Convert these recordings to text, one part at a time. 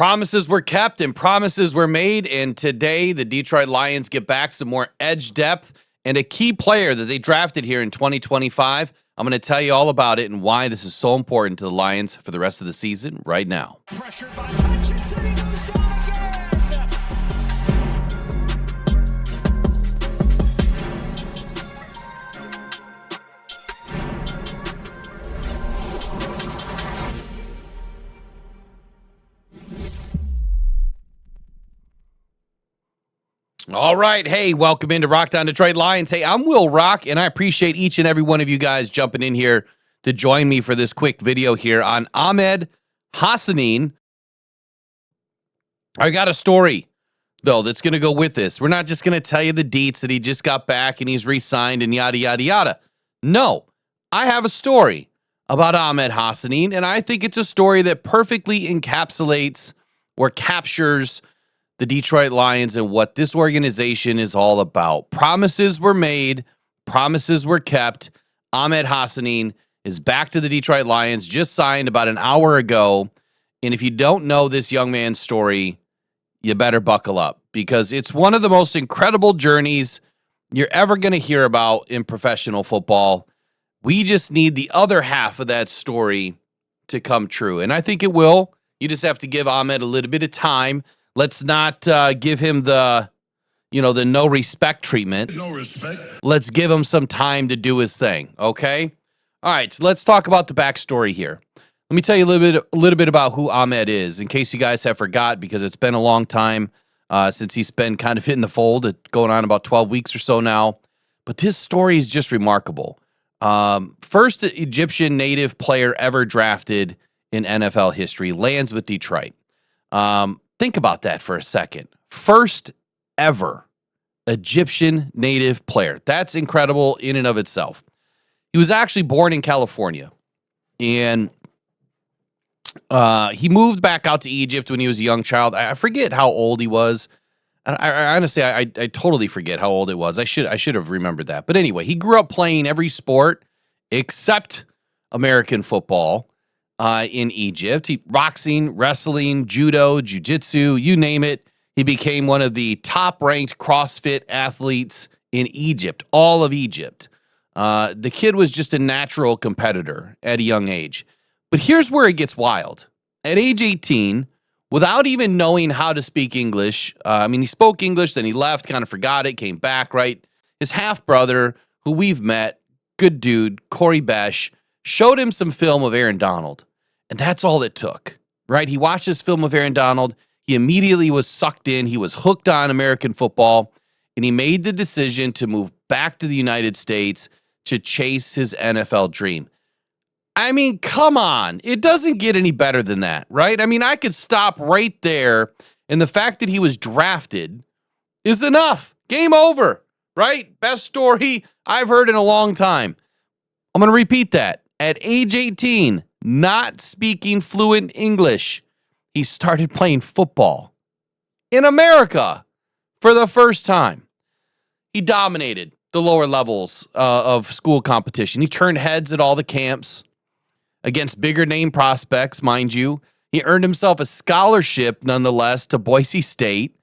Promises were kept and promises were made, and today the Detroit Lions get back some more edge depth and a key player that they drafted here in 2025. I'm going to tell you all about it and why this is so important to the Lions for the rest of the season right now. Pressured by Hutchinson, he goes down again. All right. Hey, welcome into Rock Down Detroit Lions. Hey, I'm Will Rock, and I appreciate each and every one of you guys jumping in here to join me for this quick video here on Ahmed Hassanein. I got a story, though, that's going to go with this. We're not just going to tell you the deets that he just got back and he's re-signed and yada, yada, yada. No, I have a story about Ahmed Hassanein, and I think it's a story that perfectly encapsulates or captures the Detroit Lions and what this organization is all about. Promises were made, promises were kept. Ahmed Hassanein is back to the Detroit Lions, just signed about an hour ago. And if you don't know this young man's story, you better buckle up, because it's one of the most incredible journeys you're ever going to hear about in professional football. We just need the other half of that story to come true. And I think it will. You just have to give Ahmed a little bit of time. Let's not give him the no respect treatment. No respect. Let's give him some time to do his thing, okay? All right, so let's talk about the backstory here. Let me tell you a little bit about who Ahmed is, in case you guys have forgot, because it's been a long time since he's been kind of in the fold. It's going on about 12 weeks or so now. But this story is just remarkable. First Egyptian native player ever drafted in NFL history, lands with Detroit. Think about that for a second. First ever Egyptian native player. That's incredible in and of itself. He was actually born in California, and he moved back out to Egypt when he was a young child. I forget how old he was. I honestly, I totally forget how old it was. I should have remembered that. But anyway, he grew up playing every sport except American football. In Egypt, boxing, wrestling, judo, jiu-jitsu, you name it. He became one of the top-ranked CrossFit athletes in Egypt, all of Egypt. The kid was just a natural competitor at a young age. But here's where it gets wild. At age 18, without even knowing how to speak English, he spoke English, then he left, kind of forgot it, came back, right? His half-brother, who we've met, good dude, Corey Besh, showed him some film of Aaron Donald. And that's all it took, right? He watched this film of Aaron Donald. He immediately was sucked in. He was hooked on American football. And he made the decision to move back to the United States to chase his NFL dream. I mean, come on. It doesn't get any better than that, right? I mean, I could stop right there. And the fact that he was drafted is enough. Game over, right? Best story I've heard in a long time. I'm going to repeat that. At age 18, not speaking fluent English, he started playing football in America for the first time. He dominated the lower levels of school competition. He turned heads at all the camps against bigger name prospects, mind you. He earned himself a scholarship, nonetheless, to Boise State.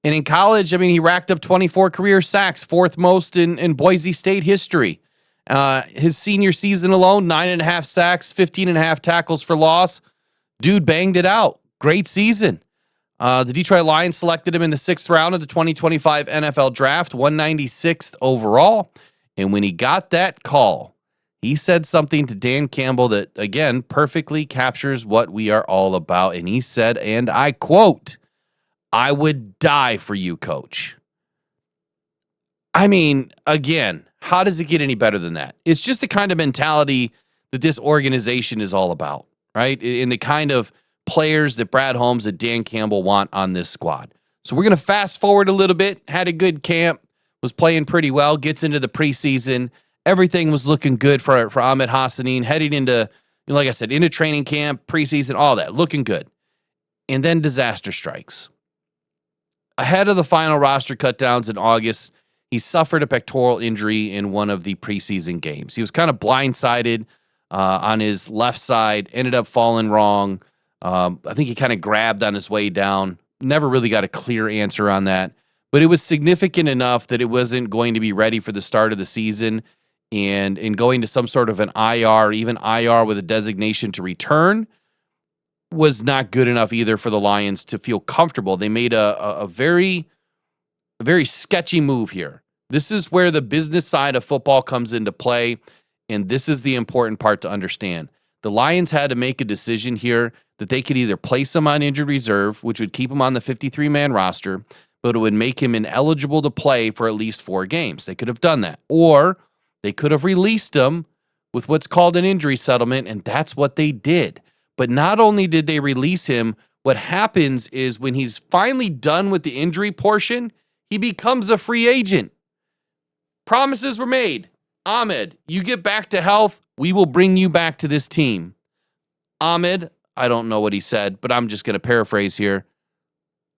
And in college, he racked up 24 career sacks, fourth most in Boise State history. His senior season alone, 9.5 sacks, 15.5 tackles for loss. Dude banged it out. Great season. The Detroit Lions selected him in the 6th round of the 2025 NFL Draft, 196th overall. And when he got that call, he said something to Dan Campbell that, again, perfectly captures what we are all about. And he said, and I quote, "I would die for you, coach." Again, how does it get any better than that? It's just the kind of mentality that this organization is all about, right? And the kind of players that Brad Holmes and Dan Campbell want on this squad. So we're going to fast forward a little bit. Had a good camp, was playing pretty well, gets into the preseason. Everything was looking good for Ahmed Hassanein, heading into, like I said, into training camp, preseason, all that, looking good. And then disaster strikes. Ahead of the final roster cutdowns in August, he suffered a pectoral injury in one of the preseason games. He was kind of blindsided on his left side, ended up falling wrong, I think he kind of grabbed on his way down. Never really got a clear answer on that, but it was significant enough that it wasn't going to be ready for the start of the season. And in going to some sort of an IR, even IR with a designation to return, was not good enough either for the Lions to feel comfortable. They made a very sketchy move here. This is where the business side of football comes into play, and this is the important part to understand. The Lions had to make a decision here that they could either place him on injured reserve, which would keep him on the 53-man roster, but it would make him ineligible to play for at least 4 games. They could have done that. Or they could have released him with what's called an injury settlement, and that's what they did. But not only did they release him, what happens is when he's finally done with the injury portion, he becomes a free agent. Promises were made. Ahmed, you get back to health, we will bring you back to this team. Ahmed, I don't know what he said, but I'm just going to paraphrase here.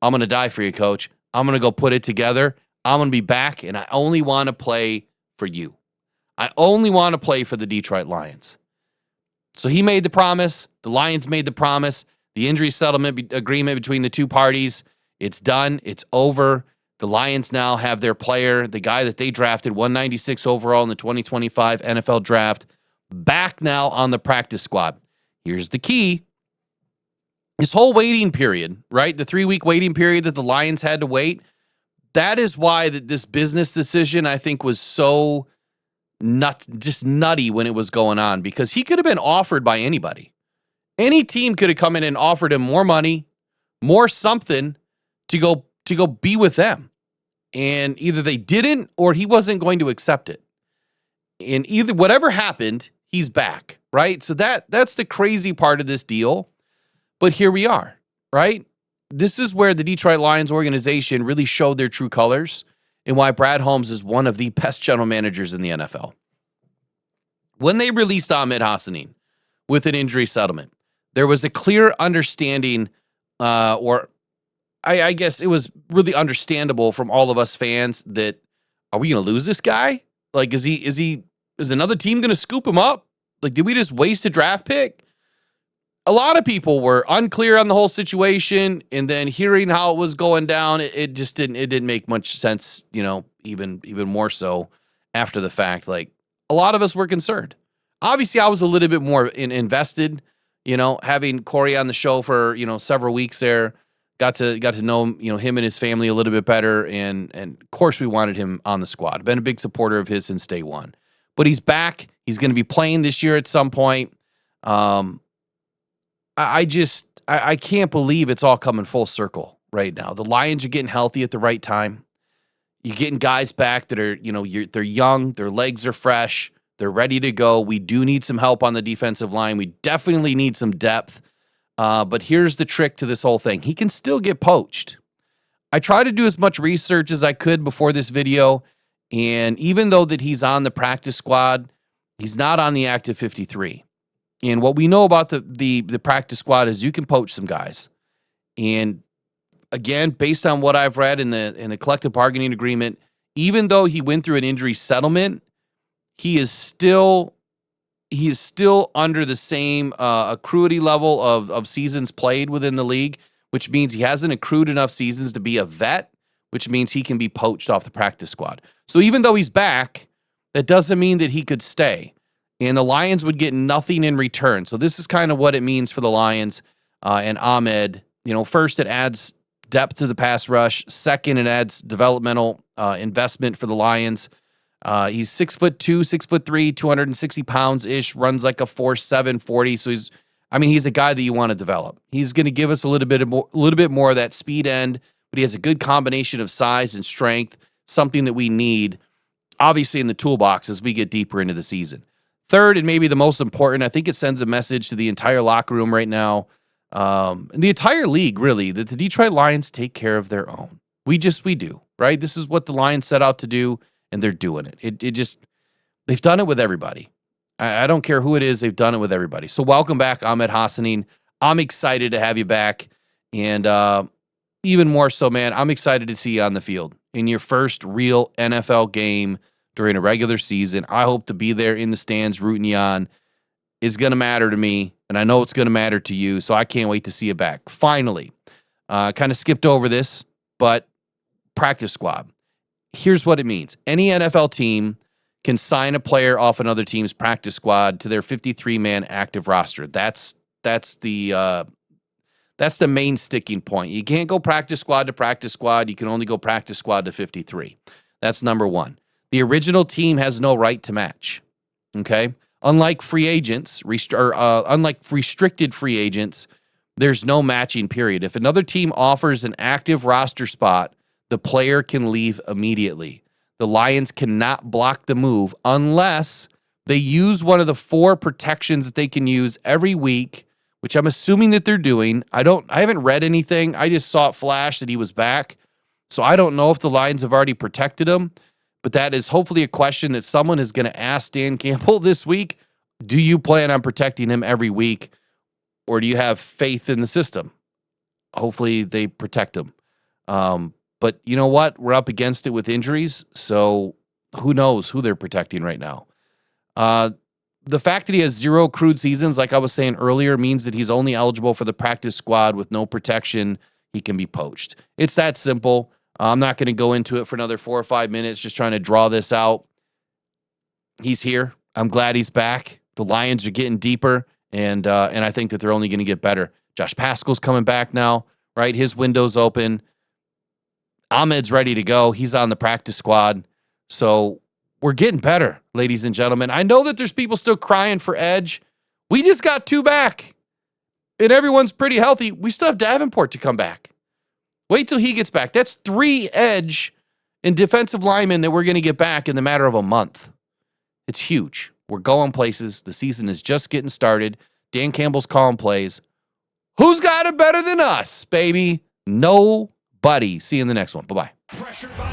I'm going to die for you, coach. I'm going to go put it together. I'm going to be back, and I only want to play for you. I only want to play for the Detroit Lions. So he made the promise. The Lions made the promise. The injury settlement agreement between the two parties, it's done. It's over. The Lions now have their player, the guy that they drafted 196 overall in the 2025 NFL draft, back now on the practice squad. Here's the key. This whole waiting period, right? The 3-week waiting period that the Lions had to wait, that is why this business decision, I think, was so just nutty when it was going on, because he could have been offered by anybody. Any team could have come in and offered him more money, more something to go be with them. And either they didn't or he wasn't going to accept it. And either whatever happened, he's back, right? So that's the crazy part of this deal. But here we are, right? This is where the Detroit Lions organization really showed their true colors and why Brad Holmes is one of the best general managers in the NFL. When they released Ahmed Hassanein with an injury settlement, there was a clear understanding, or I guess it was really understandable from all of us fans that, are we going to lose this guy? Like, is another team going to scoop him up? Like, did we just waste a draft pick? A lot of people were unclear on the whole situation, and then hearing how it was going down, it just didn't make much sense, even more so after the fact. Like, a lot of us were concerned. Obviously, I was a little bit more invested, having Corey on the show for, several weeks there. Got to know him and his family a little bit better, and of course we wanted him on the squad. Been a big supporter of his since day one. But he's back. He's going to be playing this year at some point. I can't believe it's all coming full circle right now. The Lions are getting healthy at the right time. You're getting guys back that are, they're young, their legs are fresh, they're ready to go. We do need some help on the defensive line. We definitely need some depth. But here's the trick to this whole thing. He can still get poached. I tried to do as much research as I could before this video, and even though that he's on the practice squad, he's not on the active 53. And what we know about the practice squad is you can poach some guys. And again, based on what I've read in the collective bargaining agreement, even though he went through an injury settlement, he is still under the same accruity level of seasons played within the league, which means he hasn't accrued enough seasons to be a vet, which means he can be poached off the practice squad. So even though he's back, that doesn't mean that he could stay. And the Lions would get nothing in return. So this is kind of what it means for the Lions and Ahmed. First, it adds depth to the pass rush. Second, it adds developmental investment for the Lions. He's 6'2", 6'3", 260 pounds ish. Runs like a 4.7 40. So he's a guy that you want to develop. He's going to give us a little bit more of that speed end, but he has a good combination of size and strength. Something that we need, obviously, in the toolbox as we get deeper into the season. Third, and maybe the most important, I think it sends a message to the entire locker room right now, and the entire league, really, that the Detroit Lions take care of their own. We do, right? This is what the Lions set out to do, and they're doing it. They've done it with everybody. I don't care who it is, they've done it with everybody. So welcome back, Ahmed Hassanein. I'm excited to have you back, and even more so, man, I'm excited to see you on the field in your first real NFL game during a regular season. I hope to be there in the stands rooting you on. It's going to matter to me. and I know it's going to matter to you, so I can't wait to see it back. Finally, kind of skipped over this, but practice squad. Here's what it means. Any NFL team can sign a player off another team's practice squad to their 53-man active roster. That's the main sticking point. You can't go practice squad to practice squad. You can only go practice squad to 53. That's number one. The original team has no right to match. Okay? Unlike free agents, unlike restricted free agents, there's no matching period. If another team offers an active roster spot, the player can leave immediately. The Lions cannot block the move unless they use one of the 4 protections that they can use every week, which I'm assuming that they're doing. I haven't read anything. I just saw it flash that he was back. So I don't know if the Lions have already protected him, but that is hopefully a question that someone is going to ask Dan Campbell this week. Do you plan on protecting him every week, or do you have faith in the system? Hopefully they protect him. But you know what? We're up against it with injuries, so who knows who they're protecting right now. The fact that he has 0 accrued seasons, like I was saying earlier, means that he's only eligible for the practice squad with no protection. He can be poached. It's that simple. I'm not going to go into it for another 4 or 5 minutes, just trying to draw this out. He's here. I'm glad he's back. The Lions are getting deeper, and I think that they're only going to get better. Josh Pascal's coming back now, right? His window's open. Ahmed's ready to go. He's on the practice squad. So we're getting better, ladies and gentlemen. I know that there's people still crying for edge. We just got 2 back, and everyone's pretty healthy. We still have Davenport to come back. Wait till he gets back. That's 3 edge and defensive linemen that we're going to get back in the matter of a month. It's huge. We're going places. The season is just getting started. Dan Campbell's calling plays. Who's got it better than us, baby? Nobody. See you in the next one. Bye-bye. Pressured by